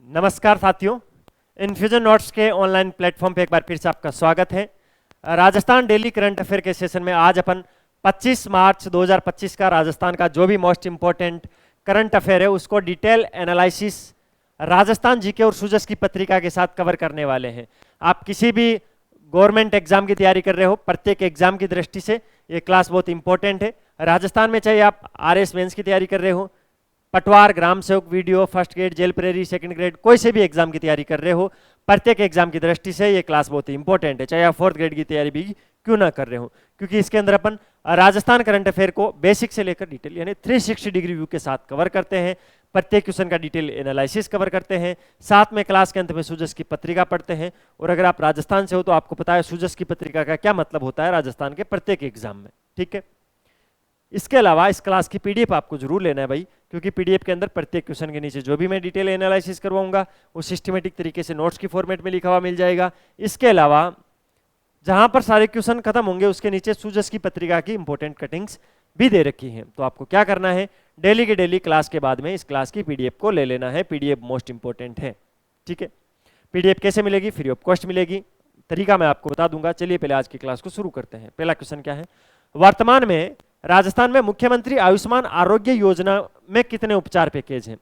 नमस्कार साथियों, infusion notes के ऑनलाइन प्लेटफॉर्म पे एक बार फिर से आपका स्वागत है। राजस्थान डेली करंट अफेयर के सेशन में आज अपन 25 मार्च 2025 का राजस्थान का जो भी मोस्ट इंपॉर्टेंट करंट अफेयर है उसको डिटेल एनालिसिस राजस्थान जीके और सूजस की पत्रिका के साथ कवर करने वाले हैं। आप किसी भी गवर्नमेंट एग्जाम की तैयारी कर रहे हो, प्रत्येक एग्जाम की दृष्टि से ये क्लास बहुत इंपॉर्टेंट है। राजस्थान में चाहे आप आरएस मेंस की तैयारी कर रहे हो, पटवार, ग्राम सेवक, वीडियो, फर्स्ट ग्रेड, जेल प्रेरी, सेकंड ग्रेड, कोई से भी एग्जाम की तैयारी कर रहे हो, प्रत्येक एग्जाम की दृष्टि से ये क्लास बहुत ही इंपॉर्टेंट है, चाहे आप फोर्थ ग्रेड की तैयारी भी क्यों ना कर रहे हो, क्योंकि इसके अंदर अपन राजस्थान करंट अफेयर को बेसिक से लेकर डिटेल यानी 360 डिग्री व्यू के साथ कवर करते हैं। प्रत्येक क्वेश्चन का डिटेल एनालिसिस कवर करते हैं, साथ में क्लास के अंत में सूजस की पत्रिका पढ़ते हैं। और अगर आप राजस्थान से हो तो आपको पता है सूजस की पत्रिका का क्या मतलब होता है राजस्थान के प्रत्येक एग्जाम में, ठीक है। इसके अलावा इस क्लास की पीडीएफ आपको जरूर लेना है भाई, क्योंकि पीडीएफ के अंदर प्रत्येक क्वेश्चन के नीचे जो भी मैं डिटेल एनालिसिस करवाऊंगा वो सिस्टमेटिक तरीके से नोट्स की फॉर्मेट में लिखा हुआ मिल जाएगा। इसके अलावा जहां पर सारे क्वेश्चन खत्म होंगे उसके नीचे सूजस की पत्रिका की इंपॉर्टेंट कटिंग्स भी दे रखी हैं। तो आपको क्या करना है, डेली के डेली क्लास के बाद में इस क्लास की पीडीएफ को ले लेना है। पीडीएफ मोस्ट इंपॉर्टेंट है, ठीक है। पीडीएफ कैसे मिलेगी? फ्री ऑफ कॉस्ट मिलेगी। तरीका मैं आपको बता दूंगा। चलिए पहले आज की क्लास को शुरू करते हैं। पहला क्वेश्चन क्या है, वर्तमान में राजस्थान में मुख्यमंत्री आयुष्मान आरोग्य योजना में कितने उपचार पैकेज हैं?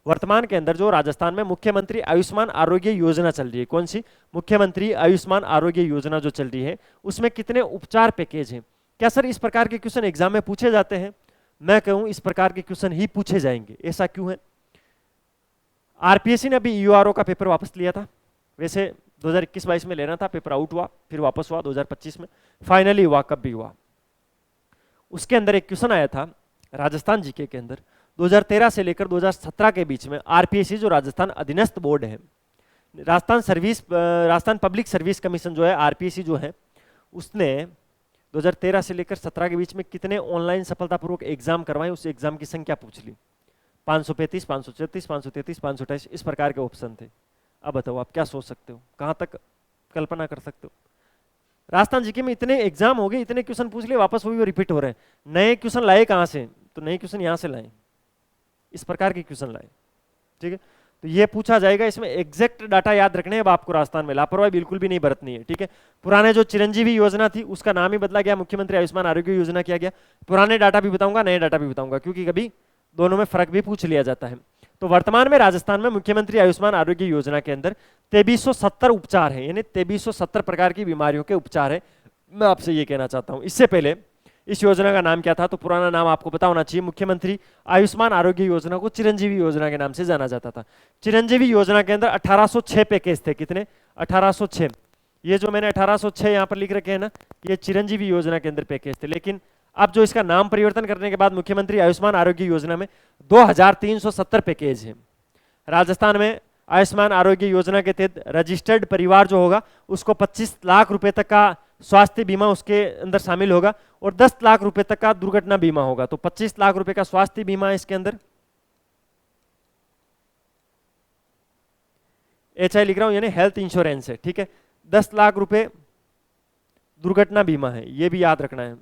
वर्तमान के अंदर जो राजस्थान में मुख्यमंत्री आयुष्मान आरोग्य योजना चल रही है, कौन सी? मुख्यमंत्री आयुष्मान आरोग्य योजना जो चल रही है उसमें कितने उपचार पैकेज हैं? क्या सर इस प्रकार के क्वेश्चन एग्जाम में पूछे जाते हैं? मैं कहूं इस प्रकार के क्वेश्चन ही पूछे जाएंगे। ऐसा क्यों है? आरपीएससी ने अभी यूआरओ का पेपर वापस लिया था, वैसे 2021-22 में लेना था, पेपर आउट हुआ, फिर वापस हुआ 2025 में, फाइनली हुआ। कब भी हुआ, उसके अंदर एक क्वेश्चन आया था राजस्थान जीके के अंदर 2013 से लेकर 2017 के बीच में। आरपीएससी जो राजस्थान अधीनस्थ बोर्ड है, राजस्थान पब्लिक सर्विस कमीशन जो है, आरपीएससी जो है, उसने 2013 से लेकर 17 के बीच में कितने ऑनलाइन सफलतापूर्वक एग्जाम करवाए उस एग्जाम की संख्या पूछ ली। 535, 534, 533, 528 इस प्रकार के ऑप्शन थे। अब बताओ आप क्या सोच सकते हो, कहां तक कल्पना कर सकते हो? राजस्थान जीके में इतने एग्जाम हो गए, इतने क्वेश्चन पूछ लिए, वापस वही रिपीट हो रहे हैं। नए क्वेश्चन लाए कहां से? तो नए क्वेश्चन यहां से लाए, इस प्रकार के क्वेश्चन लाए, ठीक है। तो ये पूछा जाएगा, इसमें एग्जैक्ट डाटा याद रखने हैं। अब आपको राजस्थान में लापरवाही बिल्कुल भी नहीं बरतनी है, ठीक है। पुराने जो चिरंजीवी योजना थी उसका नाम ही बदला गया, मुख्यमंत्री आयुष्मान आरोग्य योजना किया गया। पुराने डाटा भी बताऊंगा, नए डाटा भी बताऊंगा, क्योंकि कभी दोनों में फर्क भी पूछ लिया जाता है। तो वर्तमान में राजस्थान में मुख्यमंत्री आयुष्मान आरोग्य योजना के अंदर 2370 उपचार है, यानी 2370 प्रकार की बीमारियों के उपचार है। मैं आपसे ये कहना चाहता हूं, इससे पहले इस योजना का नाम क्या था? तो पुराना नाम आपको पता होना चाहिए। मुख्यमंत्री आयुष्मान आरोग्य योजना को चिरंजीवी योजना के नाम से जाना जाता था। चिरंजीवी योजना के अंदर 1806 पैकेज थे। कितने? 1806। ये जो मैंने 1806 यहाँ पर लिख रखे हैं ना, ये चिरंजीवी योजना के अंदर पैकेज थे। लेकिन अब जो इसका नाम परिवर्तन करने के बाद मुख्यमंत्री आयुष्मान आरोग्य योजना में 2370 पैकेज है। राजस्थान में आयुष्मान आरोग्य योजना के तहत रजिस्टर्ड परिवार जो होगा उसको 25 लाख रुपए तक का स्वास्थ्य बीमा उसके अंदर शामिल होगा और 10 लाख रुपए तक का दुर्घटना बीमा होगा। तो 25 लाख रुपए का स्वास्थ्य बीमा है इसके अंदर, एचआई लिख रहा हूं, यानी हेल्थ इंश्योरेंस है, ठीक है। 10 लाख रुपए दुर्घटना बीमा है, ये भी याद रखना है।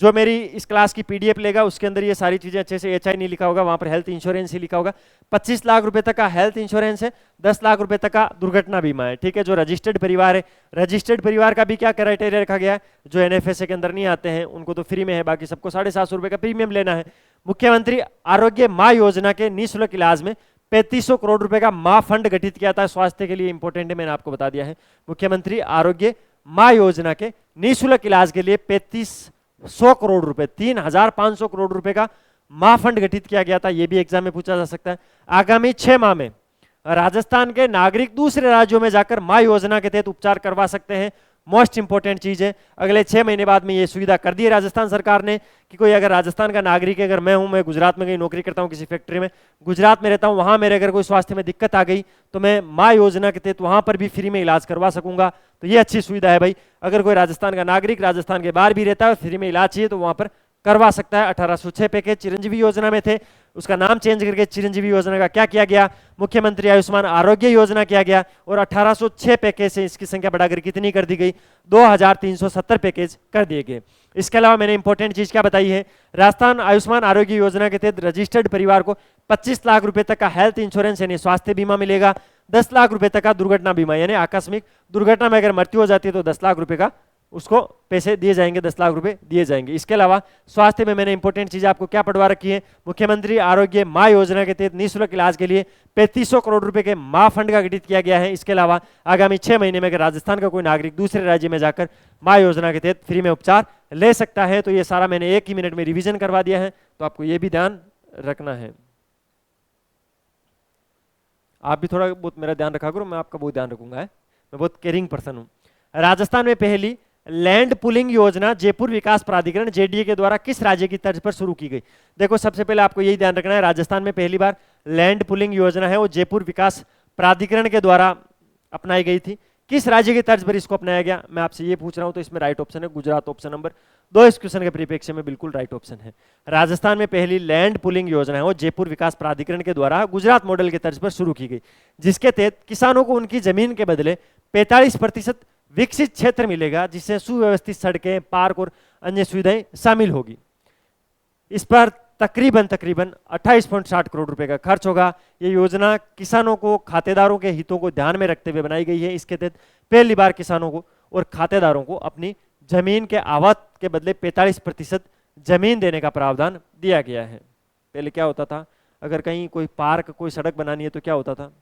जो मेरी इस क्लास की पीडीएफ लेगा उसके अंदर ये सारी चीजें अच्छे से, एचआई नहीं लिखा होगा, वहां पर हेल्थ इंश्योरेंस ही लिखा होगा। 25 लाख रुपए तक का हेल्थ इंश्योरेंस है, 10 लाख रुपए तक का दुर्घटना बीमा है, ठीक है। जो रजिस्टर्ड परिवार है, रजिस्टर्ड परिवार का भी क्या क्राइटेरिया रखा गया है? जो एनएफएसए के अंदर नहीं आते हैं उनको तो फ्री में है, बाकी सबको 750 रुपए का प्रीमियम लेना है। मुख्यमंत्री आरोग्य माँ योजना के निःशुल्क इलाज में 3500 करोड़ रुपए का माँ फंड गठित किया था। स्वास्थ्य के लिए इंपॉर्टेंट है, मैंने आपको बता दिया है। मुख्यमंत्री आरोग्य माँ योजना के निःशुल्क इलाज के लिए 3500 करोड़ रुपए, 3500 करोड़ रुपए का महाफंड गठित किया गया था। यह भी एग्जाम में पूछा जा सकता है। आगामी 6 माह में राजस्थान के नागरिक दूसरे राज्यों में जाकर मां योजना के तहत उपचार करवा सकते हैं। मोस्ट इंपॉर्टेंट चीज है, अगले 6 महीने बाद में ये सुविधा कर दी है राजस्थान सरकार ने कि कोई अगर राजस्थान का नागरिक है, अगर मैं गुजरात में कहीं नौकरी करता हूं किसी फैक्ट्री में, गुजरात में रहता हूं, वहां मेरे अगर कोई स्वास्थ्य में दिक्कत आ गई तो मैं मां योजना के तहत वहां पर भी फ्री में इलाज करवा सकूंगा। तो ये अच्छी सुविधा है भाई। अगर कोई राजस्थान का नागरिक राजस्थान के बाहर भी रहता है, फ्री में इलाज चाहिए तो वहां पर करवा सकता है। 1806 पैकेज चिरंजीवी योजना में थे, उसका नाम चेंज करके चिरंजीवी योजना का क्या किया गया? मुख्यमंत्री आयुष्मान आरोग्य योजना किया गया। और 1806 पैकेज से इसकी संख्या बढ़ाकर कितनी कर दी गई? 2370 पैकेज कर दिए गए। इसके अलावा मैंने इंपॉर्टेंट चीज क्या बताई है, राजस्थान आयुष्मान आरोग्य योजना के तहत रजिस्टर्ड परिवार को 25 लाख रुपए तक का हेल्थ इंश्योरेंस यानी स्वास्थ्य बीमा मिलेगा, 10 लाख रुपए तक का दुर्घटना बीमा यानी आकस्मिक दुर्घटना में अगर मृत्यु हो जाती है तो 10 लाख रुपए का उसको पैसे दिए जाएंगे, 10 लाख रुपए दिए जाएंगे। इसके अलावा स्वास्थ्य में मैंने इंपॉर्टेंट चीज आपको क्या पढ़वा रखी है, मुख्यमंत्री आरोग्य माँ योजना के तहत निःशुल्क इलाज के लिए 3500 करोड़ रुपए के माँ फंड का गठित किया गया है। इसके अलावा आगामी 6 महीने में अगर राजस्थान का कोई नागरिक दूसरे राज्य में जाकर माँ योजना के तहत फ्री में उपचार ले सकता है। तो ये सारा मैंने एक ही मिनट में रिविजन करवा दिया है, तो आपको ये भी ध्यान रखना है। आप भी थोड़ा बहुत मेरा ध्यान रखा करो, मैं आपका बहुत ध्यान रखूंगा, मैं बहुत केयरिंग पर्सन हूँ। राजस्थान में पहली लैंड पुलिंग योजना जयपुर विकास प्राधिकरण जेडीए के द्वारा किस राज्य की तर्ज पर शुरू की गई। देखो सबसे पहले आपको यही ध्यान रखना है, राजस्थान में पहली बार लैंड पुलिंग योजना है वो जयपुर विकास प्राधिकरण के द्वारा अपनाई गई थी। किस राज्य की तर्ज पर इसको अपनाया गया, मैं आपसे ये पूछ रहा हूं, तो इसमें राइट ऑप्शन है गुजरात, ऑप्शन नंबर 2 इस क्वेश्चन के परिप्रेक्ष्य में बिल्कुल राइट ऑप्शन है। राजस्थान में पहली लैंड पुलिंग योजना है वो जयपुर विकास प्राधिकरण के द्वारा गुजरात मॉडल के तर्ज पर शुरू की गई, जिसके तहत किसानों को उनकी जमीन के बदले 45% विकसित क्षेत्र मिलेगा, जिससे सुव्यवस्थित सड़कें, पार्क और अन्य सुविधाएं शामिल होगी। इस पर तकरीबन 28.60 करोड़ रुपए का खर्च होगा। ये योजना किसानों को खातेदारों के हितों को ध्यान में रखते हुए बनाई गई है। इसके तहत पहली बार किसानों को और खातेदारों को अपनी जमीन के आवत के बदले 45% जमीन देने का प्रावधान दिया गया है। पहले क्या होता था, अगर कहीं कोई पार्क, कोई सड़क बनानी है तो क्या होता था,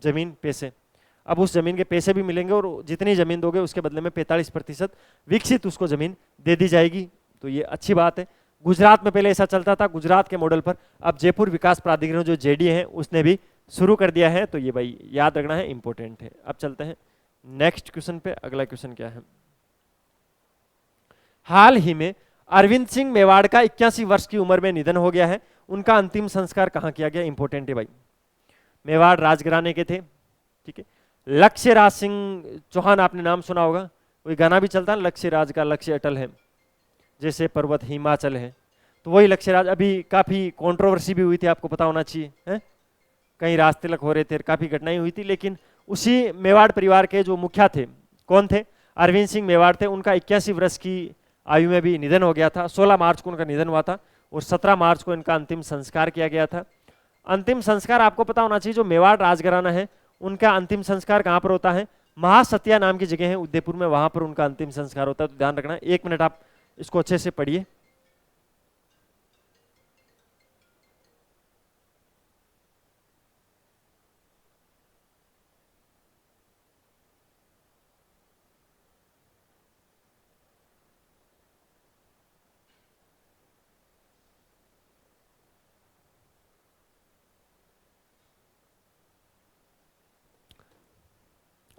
जमीन पैसे। अब उस जमीन के पैसे भी मिलेंगे और जितनी जमीन दोगे उसके बदले में 45% विकसित उसको जमीन दे दी जाएगी। तो ये अच्छी बात है। गुजरात में पहले ऐसा चलता था, गुजरात के मॉडल पर अब जयपुर विकास प्राधिकरण जो जेडीए है उसने भी शुरू कर दिया है। तो ये भाई याद रखना है, इंपॉर्टेंट है। अब चलते हैं नेक्स्ट क्वेश्चन पे। अगला क्वेश्चन क्या है, हाल ही में अरविंद सिंह मेवाड़ का 81 वर्ष की उम्र में निधन हो गया है, उनका अंतिम संस्कार कहां किया गया, इंपॉर्टेंट है भाई। मेवाड़ राजघराने के थे, ठीक है। लक्ष्य राज सिंह चौहान आपने नाम सुना होगा, वही गाना भी चलता है लक्ष्य राज का लक्ष्य अटल है, जैसे पर्वत हिमाचल है, तो वही लक्ष्य राज। अभी काफी कंट्रोवर्सी भी हुई थी, आपको पता होना चाहिए है, कहीं राज तिलक हो रहे थे, काफी घटनाएं हुई थी, लेकिन उसी मेवाड़ परिवार के जो मुखिया थे, कौन थे, अरविंद सिंह मेवाड़ थे। उनका 81 वर्ष की आयु में भी निधन हो गया था। 16 मार्च को उनका निधन हुआ था और 17 मार्च को इनका अंतिम संस्कार किया गया था। अंतिम संस्कार आपको पता होना चाहिए, जो मेवाड़ राजघराना है उनका अंतिम संस्कार कहां पर होता है, महासतिया नाम की जगह है उदयपुर में, वहां पर उनका अंतिम संस्कार होता है। तो ध्यान रखना, 1 मिनट आप इसको अच्छे से पढ़िए।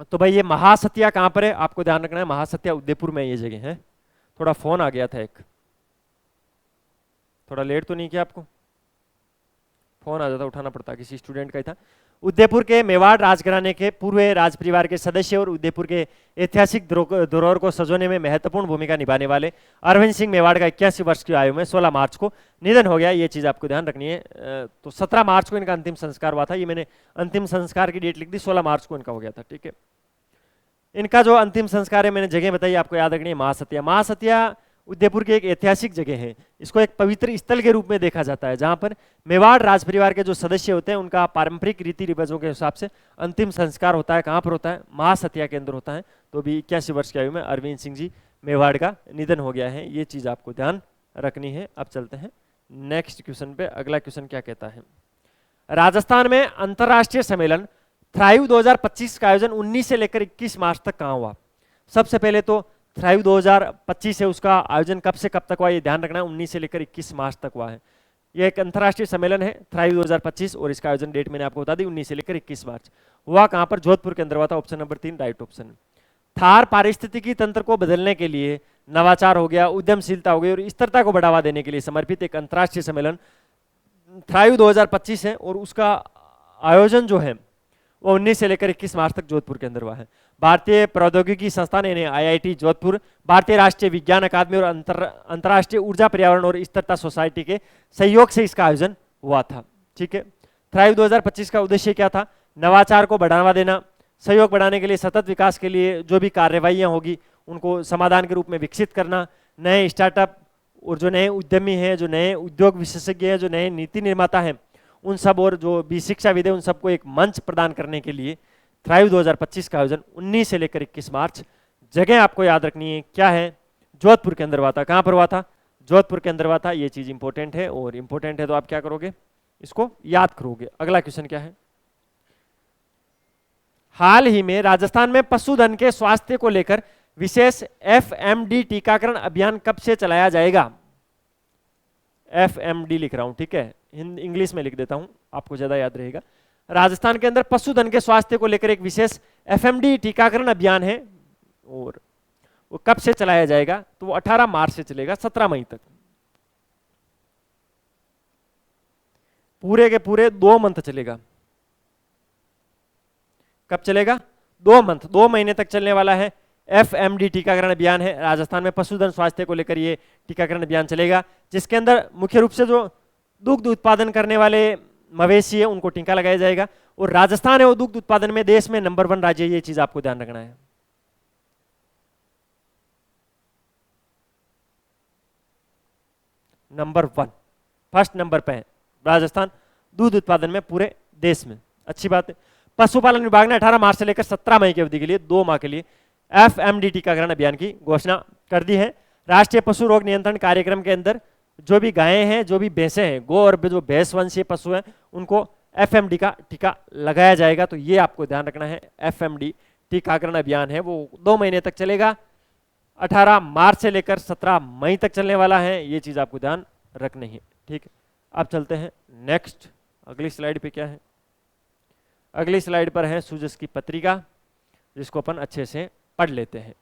तो भाई ये महासतिया कहां पर है, आपको ध्यान रखना है, महासतिया उदयपुर में ये जगह है। थोड़ा फोन आ गया था एक, थोड़ा लेट तो नहीं किया आपको, फोन आ जाता उठाना पड़ता, किसी स्टूडेंट का ही था। उदयपुर के मेवाड़ राजघराने के पूर्व राज परिवार के सदस्य और उदयपुर के ऐतिहासिक धरोहर को सजोने में महत्वपूर्ण भूमिका निभाने वाले अरविंद सिंह मेवाड़ का 81 वर्ष की आयु में 16 मार्च को निधन हो गया। ये चीज आपको ध्यान रखनी है। तो 17 मार्च को इनका अंतिम संस्कार हुआ था, ये मैंने अंतिम संस्कार की डेट लिख दी, 16 मार्च को इनका हो गया था, ठीक है। इनका जो अंतिम संस्कार है मैंने जगह बताई, आपको याद रखनी है, महासतिया। महासतिया उदयपुर की एक ऐतिहासिक जगह है, इसको एक पवित्र स्थल के रूप में देखा जाता है, जहां पर मेवाड़ राज परिवार के जो सदस्य होते हैं उनका पारंपरिक रीति रिवाजों के हिसाब से अंतिम संस्कार होता है। कहां पर होता है, महासतिया के अंदर होता है। तो भी 81 वर्ष की आयु में अरविंद सिंह जी मेवाड़ का निधन हो गया है, ये चीज आपको ध्यान रखनी है। अब चलते हैं नेक्स्ट क्वेश्चन पे। अगला क्वेश्चन क्या कहता है, राजस्थान में अंतरराष्ट्रीय सम्मेलन थ्राइव 2025 का आयोजन 19 से लेकर 21 मार्च तक कहां हुआ। सबसे पहले तो थ्राइव 2025 है, उसका आयोजन कब से कब तक हुआ, ये ध्यान रखना है, 19 से लेकर 21 मार्च तक हुआ है। ये एक अंतरराष्ट्रीय सम्मेलन है थ्राइव 2025 और इसका आयोजन डेट मैंने आपको बता दी, 19 से लेकर 21 मार्च। हुआ कहां पर, जोधपुर के अंदर हुआ था, option number 3 right option. Thar पारिस्थितिकी तंत्र को बदलने के लिए, नवाचार हो गया, उद्यमशीलता हो गई और स्थिरता को बढ़ावा देने के लिए समर्पित एक अंतरराष्ट्रीय सम्मेलन थ्राइव 2025 है और उसका आयोजन जो है वो 19 से लेकर 21 मार्च तक जोधपुर के अंदर हुआ है। भारतीय प्रौद्योगिकी संस्थान यानी आईआईटी जोधपुर, भारतीय राष्ट्रीय विज्ञान अकादमी और अंतर्राष्ट्रीय ऊर्जा पर्यावरण और स्थिरता सोसाइटी के सहयोग से इसका आयोजन हुआ था, ठीक है। थ्राइव 2025 का उद्देश्य क्या था, नवाचार को बढ़ावा देना, सहयोग बढ़ाने के लिए, सतत विकास के लिए जो भी कार्यवाहियां होगी उनको समाधान के रूप में विकसित करना, नए स्टार्टअप और जो नए उद्यमी हैं, जो नए उद्योग विशेषज्ञ हैं, जो नए नीति निर्माता हैं, उन सब और जो भी शिक्षाविद हैं, उन सबको एक मंच प्रदान करने के लिए थ्राइव 2025 का आयोजन 19 से लेकर 21 मार्च। जगह आपको याद रखनी है, क्या है, जोधपुर के अंदर हुआ था। कहाँ पर हुआ था? जोधपुर के अंदर हुआ था। ये चीज इंपॉर्टेंट है, और इंपॉर्टेंट है तो आप क्या करोगे, इसको याद करोगे। अगला क्वेश्चन क्या है, हाल ही में राजस्थान में पशुधन के स्वास्थ्य को लेकर विशेष एफएमडी टीकाकरण अभियान कब से चलाया जाएगा? एफएमडी लिख रहा हूं, ठीक है, इंग्लिश में लिख देता हूं, आपको ज्यादा याद रहेगा। राजस्थान के अंदर पशुधन के स्वास्थ्य को लेकर एक विशेष एफएमडी टीकाकरण अभियान है, और वो कब से चलाया जाएगा? तो वो 18 मार्च से चलेगा 17 मई तक, पूरे के पूरे 2 मंथ चलेगा। कब चलेगा? 2 मंथ, 2 महीने तक चलने वाला है। एफएमडी टीकाकरण अभियान है, राजस्थान में पशुधन स्वास्थ्य को लेकर ये टीकाकरण अभियान चलेगा, जिसके अंदर मुख्य रूप से जो दुग्ध उत्पादन करने वाले मवेशी है उनको टीका लगाया जाएगा। और राजस्थान है वो दुग्ध उत्पादन में देश में नंबर 1 राज्य है, ये चीज आपको ध्यान रखना है। नंबर 1, फर्स्ट नंबर पे है राजस्थान दूध उत्पादन में पूरे देश में। अच्छी बात है। पशुपालन विभाग ने 18 मार्च से लेकर 17 मई की अवधि के लिए 2 माह के लिए एफएमडी टीकाकरण अभियान की घोषणा कर दी है। राष्ट्रीय पशु रोग नियंत्रण कार्यक्रम के अंदर जो भी गायें हैं, जो भी भैंसें हैं, गो और जो भैंस वंशीय पशु हैं, उनको एफएमडी का टीका लगाया जाएगा। तो ये आपको ध्यान रखना है। एफएमडी टीकाकरण अभियान है वो 2 महीने तक चलेगा, 18 मार्च से लेकर 17 मई तक चलने वाला है। ये चीज आपको ध्यान रखनी है, ठीक है। अब चलते हैं नेक्स्ट, अगली स्लाइड पे क्या है, अगली स्लाइड पर है सूजस की पत्रिका, जिसको अपन अच्छे से पढ़ लेते हैं।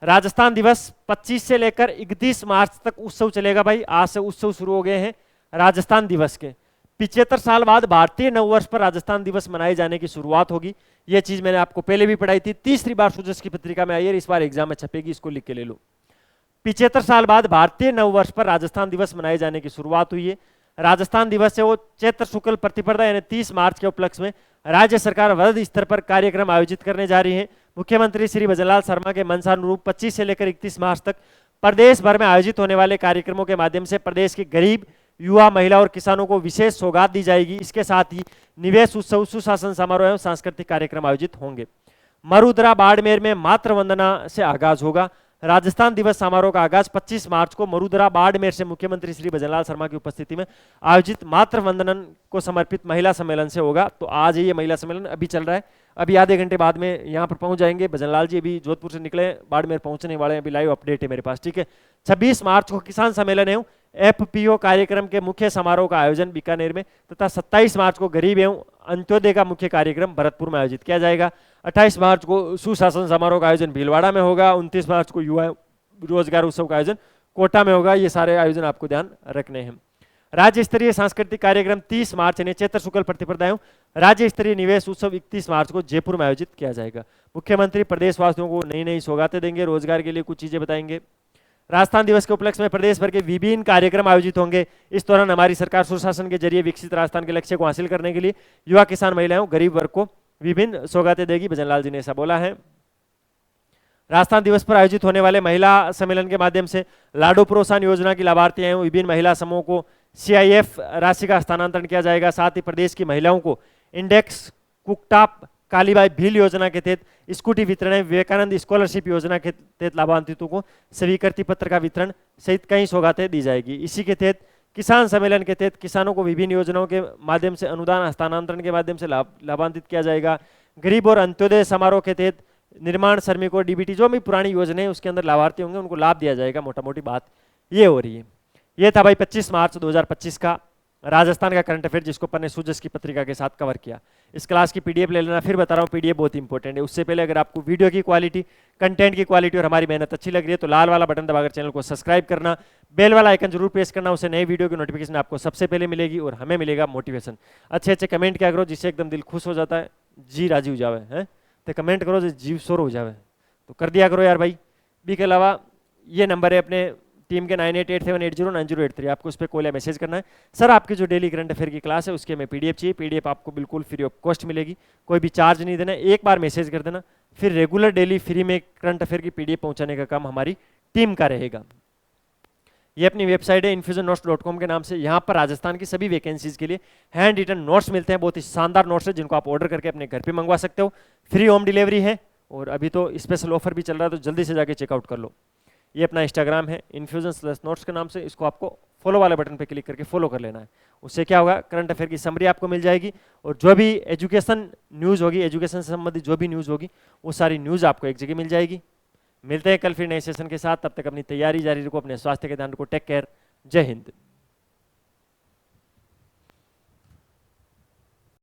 राजस्थान दिवस 25 से लेकर 31 मार्च तक उत्सव चलेगा भाई। आज से उत्सव शुरू हो गए हैं राजस्थान दिवस के। 75 साल बाद भारतीय नववर्ष पर राजस्थान दिवस मनाए जाने की शुरुआत होगी। यह चीज मैंने आपको पहले भी पढ़ाई थी, तीसरी बार सूजस की पत्रिका में आई है, इस बार एग्जाम में छपेगी, इसको लिख के ले लो। 75 साल बाद भारतीय नववर्ष पर राजस्थान दिवस मनाए जाने की शुरुआत हुई है। राजस्थान दिवस है वो चैत्र शुक्ल प्रतिपदा यानी 30 मार्च के उपलक्ष्य में राज्य सरकार वृहद स्तर पर कार्यक्रम आयोजित करने जा रही है। मुख्यमंत्री श्री भजनलाल शर्मा के मंशानुरूप 25 से लेकर 31 मार्च तक प्रदेश भर में आयोजित होने वाले कार्यक्रमों के माध्यम से प्रदेश के गरीब, युवा, महिला और किसानों को विशेष सौगात दी जाएगी। इसके साथ ही निवेश उत्सव, सुशासन समारोह एवं सांस्कृतिक कार्यक्रम आयोजित होंगे। मरुधरा बाड़मेर में मातृ वंदना से आगाज होगा। राजस्थान दिवस समारोह का आगाज 25 मार्च को मरुधरा बाड़मेर से मुख्यमंत्री श्री भजनलाल शर्मा की उपस्थिति में आयोजित मातृ वंदनन को समर्पित महिला सम्मेलन से होगा। तो आज ये महिला सम्मेलन अभी चल रहा है, अभी आधे घंटे बाद में यहाँ पर पहुंच जाएंगे। भजनलाल जी अभी जोधपुर से निकले, बाड़मेर पहुंचने वाले हैं, अभी लाइव अपडेट है मेरे पास, ठीक है। 26 मार्च को किसान सम्मेलन एवं एफपीओ कार्यक्रम के मुख्य समारोह का आयोजन बीकानेर में तथा 27 मार्च को गरीब एवं अंत्योदय का मुख्य कार्यक्रम भरतपुर में आयोजित किया जाएगा। 28 मार्च को सुशासन समारोह का आयोजन भीलवाड़ा में होगा। 29 मार्च को युवा रोजगार उत्सव का आयोजन कोटा में होगा। ये सारे आयोजन आपको ध्यान रखने हैं। राज्य स्तरीय सांस्कृतिक कार्यक्रम 30 मार्च यानी चैत्र शुक्ल प्रतिपदा एवं राज्य स्तरीय निवेश उत्सव 31 मार्च को जयपुर में आयोजित किया जाएगा। मुख्यमंत्री प्रदेशवासियों को नई नई सौगातें देंगे, रोजगार के लिए कुछ चीजें बताएंगे। राजस्थान दिवस के उपलक्ष्य में प्रदेश भर के विभिन्न कार्यक्रम आयोजित होंगे। इस दौरान हमारी सरकार सुशासन के जरिए विकसित राजस्थान के लक्ष्य को हासिल करने के लिए युवा, किसान, महिलाओं, गरीब वर्ग को विभिन्न सौगातें देगी। भजनलाल जी ने ऐसा बोला है। राजस्थान दिवस पर आयोजित होने वाले महिला सम्मेलन के माध्यम से लाडो प्रोत्साहन योजना की लाभार्थी एवं विभिन्न महिला समूहों को सीआईएफ राशि का हस्तांतरण किया जाएगा। साथ ही प्रदेश की महिलाओं को इंडेक्स कुकटाप कालीबाई भील योजना के तहत स्कूटी वितरण, विवेकानंद स्कॉलरशिप योजना के तहत लाभान्वितों को स्वीकृति पत्र का वितरण सहित कई सौगातें दी जाएगी। इसी के तहत किसान सम्मेलन के तहत किसानों को विभिन्न योजनाओं के माध्यम से अनुदान हस्तांतरण के माध्यम से लाभान्वित किया जाएगा। गरीब और अंत्योदय समारोह के तहत निर्माण श्रमिकों, डीबीटी, जो भी पुरानी योजना है उसके अंदर लाभार्थी होंगे उनको लाभ दिया जाएगा। मोटा मोटी बात ये हो रही है। ये था भाई 25 मार्च 2025 का राजस्थान का करंट अफेयर, जिसको अपन ने सूजस की पत्रिका के साथ कवर किया। इस क्लास की पीडीएफ ले लेना, फिर बता रहा हूँ पीडीएफ बहुत इंपॉर्टेंट है। उससे पहले अगर आपको वीडियो की क्वालिटी, कंटेंट की क्वालिटी और हमारी मेहनत अच्छी लग रही है तो लाल वाला बटन दबाकर चैनल को सब्सक्राइब करना, बेल वाला आइकन जरूर प्रेस करना, उससे नए वीडियो की नोटिफिकेशन आपको सबसे पहले मिलेगी और हमें मिलेगा मोटिवेशन। अच्छे अच्छे कमेंट क्या करो जिससे एकदम दिल खुश हो जाता है, जी राजी हो जावे है, तो कमेंट करो जिस जीव शोर हो जावे तो कर दिया करो यार भाई। भी के अलावा ये नंबर है अपने टीम के 9887809083, आपको उस पर कॉल या मैसेज करना है। सर आपकी जो डेली करंट अफेयर की क्लास है उसके हमें पीडीएफ चाहिए, पीडीएफ आपको बिल्कुल फ्री ऑफ कॉस्ट मिलेगी, कोई भी चार्ज नहीं देना। एक बार मैसेज कर देना, फिर रेगुलर डेली फ्री में करंट अफेयर की पीडीएफ पहुंचाने का काम हमारी टीम का रहेगा। ये अपनी वेबसाइट है infusionnotes.com के नाम से। यहाँ पर राजस्थान की सभी वैकेंसीज के लिए हैंड रिटन नोट्स मिलते हैं, बहुत ही शानदार नोट्स है जिनको आप ऑर्डर करके अपने घर पे मंगवा सकते हो। फ्री होम डिलीवरी है और अभी तो स्पेशल ऑफर भी चल रहा है, तो जल्दी से जाके चेकआउट कर लो। ये अपना इंस्टाग्राम है infusion/notes के नाम से, इसको आपको फॉलो वाले बटन पे क्लिक करके फॉलो कर लेना है। उससे क्या होगा, करंट अफेयर की समरी आपको मिल जाएगी और जो भी एजुकेशन न्यूज़ होगी, एजुकेशन से संबंधित जो भी न्यूज़ होगी, वो सारी न्यूज़ आपको एक जगह मिल जाएगी। मिलते हैं कल फिर नए सेशन के साथ, तब तक अपनी तैयारी जारी रखो, अपने स्वास्थ्य का ध्यान रखो। टेक केयर, जय हिंद।